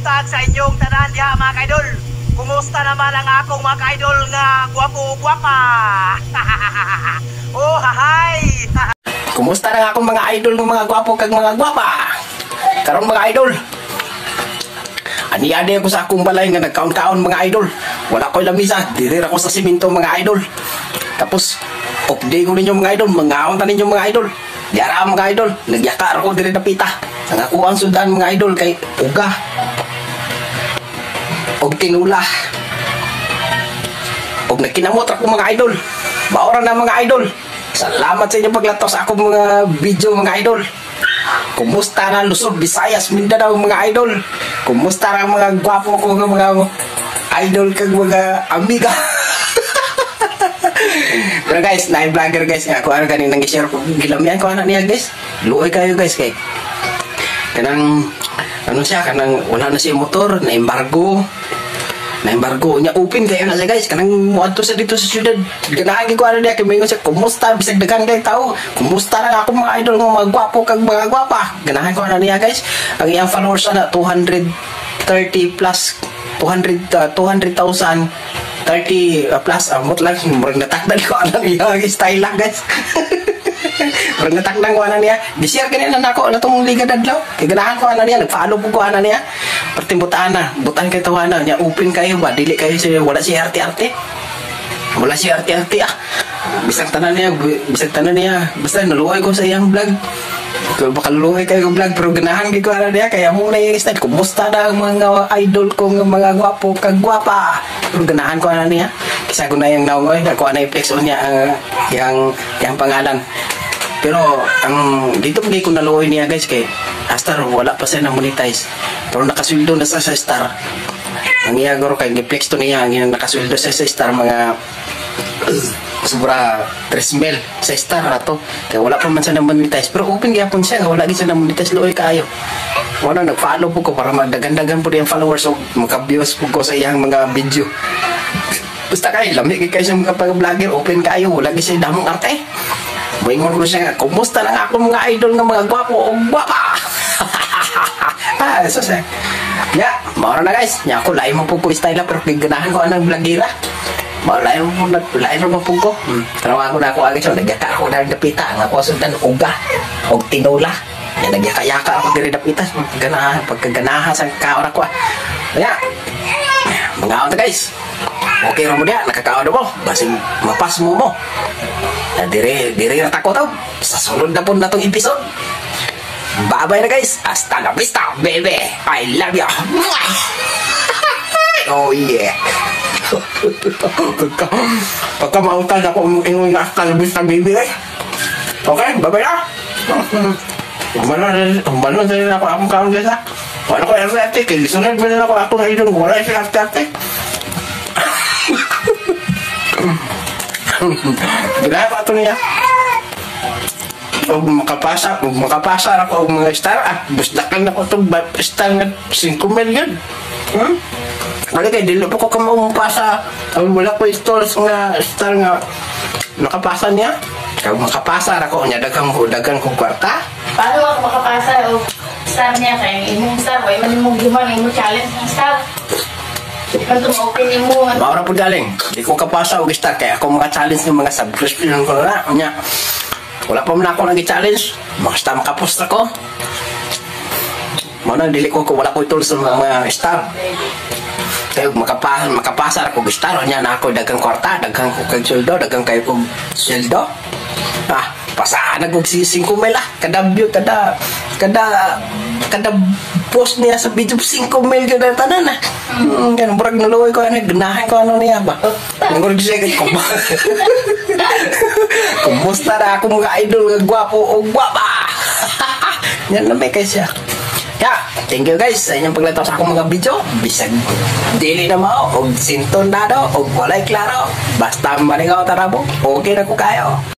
buntag sa inyong tanan diha mga kaidol. Kumusta naman ang akong mga kaidol nga gwapo-gwapa? Oh, hahay! Kumusta na akong mga idol ng mga gwapo kag mga gwapa? Karong mga idol, ani-adi ako sa akong balay nga nagkaon-kaon mga idol. Wala ko'y lamisa, dirir ako sa simento mga idol. Tapos, update ko ninyo mga idol, mangaon ta ninyo mga idol. Diara mga idol, nagyakar ako diri na pita. Ang ako ang sundan mga idol kay uga og tinula. Og nagkinamot ako mga idol. Maura na mga idol. Salamat sa inyo paglatos ako mga video mga idol. Kumusta na Luzon, Visayas, Mindanao mga idol? Kumusta na mga gwapo ko ng mga idol kag mga amiga? Pero guys, na-vlogger guys nga ako ano ganing nang i-share ko. Gilamian ko ana niya guys. Luoy kayo guys kay kanang ano siya kanang wala na siya motor, na-embargo niya open kayo na siya guys. Kanang muadto sa dito sa syudad. Ganahan ko ano niya kay mayon siya kumusta bisag daghang kay tao. Kumusta na ako mga idol mga gwapo kag mga gwapa. Ganahan ko ano niya guys. Ang iyang followers na 230 plus 200,000 30 plus amot lang murag natakdan ko ano niya style lang guys. Murag natakdan ko ano niya di-share kanina nako na tong liga dadlaw kay ganahan ko ano niya nag-follow po ko ano niya pertimbutaan na butan kay tawana niya open kayo ba dili kayo siya wala si arte-arte bisag tanan niya basta naluoy ko sa iyang vlog. Kung bakaluloy kayo vlog pero ganahan ko ano niya kaya muna yung style kumusta na ang mga idol ko mga gwapo kag gwapa pero ganahan ko ano niya kisa ko na yung naungoy ako na i-flex on niya yung pangalan pero ang dito pag ko naluoy niya guys kay Star wala pa siya na monetize pero nakasweldo na sa Star ang iyagoro kay i-flex to niya ang nakasweldo sa Star mga sobra 3,000 sa Star ato kaya wala pa man siya na monetize pero open gyapon siya wala gid siya na monetize luoy kayo wala nag-follow po ko para magdagan-dagan po yung followers o magka-views po ko sa iyang mga video basta kayo lamig kayo sa mga pag-vlogger open kayo wala gid siya damong arte buingon ko siya nga kumusta lang ako mga idol ng mga gwapo o gwapa so siya maura na guys nya ako lain mo po style pero ganahan ko anang vlogera lain mo po ko tarawa ko na ako agad so nagyaka ako na napita nga ako sundan uga og tinula nagyaka-yaka ako diri napita pagkaganahan sa kaon ako kaya mga on guys okay ra mo diya nakakaon mo basing mapas mo diri na tako tao sa sunod na po na tong episode. Bye-bye na guys. Hasta la vista, baby. I love you. Oh yeah. Pagka mautan ako ingon nga hasta la vista, baby. Okay, bye-bye na. Umano na rin ako akong kaon guys ha. Wala ko arte-arte. Kaya sunod ba na ako na idol. Wala siya arte-arte. Gila pa ito niya. Og makapasa ako og mga star busdakan ako tong star nga 5 million wala kay dili pa ko kamapasa wala ko stores nga star nga nakapasa niya kag makapasa ako nya dagang ko kwarta paano ako makapasa og star niya kay imong star way man imong giman imong challenge ng star kanto open mo maura po galing di ko kapasa og star kay ako mga challenge ng mga subscription ko na nya wala pa man ako nag-challenge basta makapost ako mana dili ko wala ko tools sa mga star kaya makapasa ako star nya na ako dagang kwarta dagang ko kag sweldo dagang kayo kong sweldo pasaan nag 5 mil kada view kada post niya sa video 5 mil kada tanan ganun brag naluoy ko ganahan ko ano niya ba ngor siya ko ba kumusta na ako mga idol nga gwapo o gwapa yan na may siya thank you guys sa inyong paglantaw sa akong mga video bisag dili na mao og sintonado og walay klaro basta malingaw tarabo okay na ko kayo.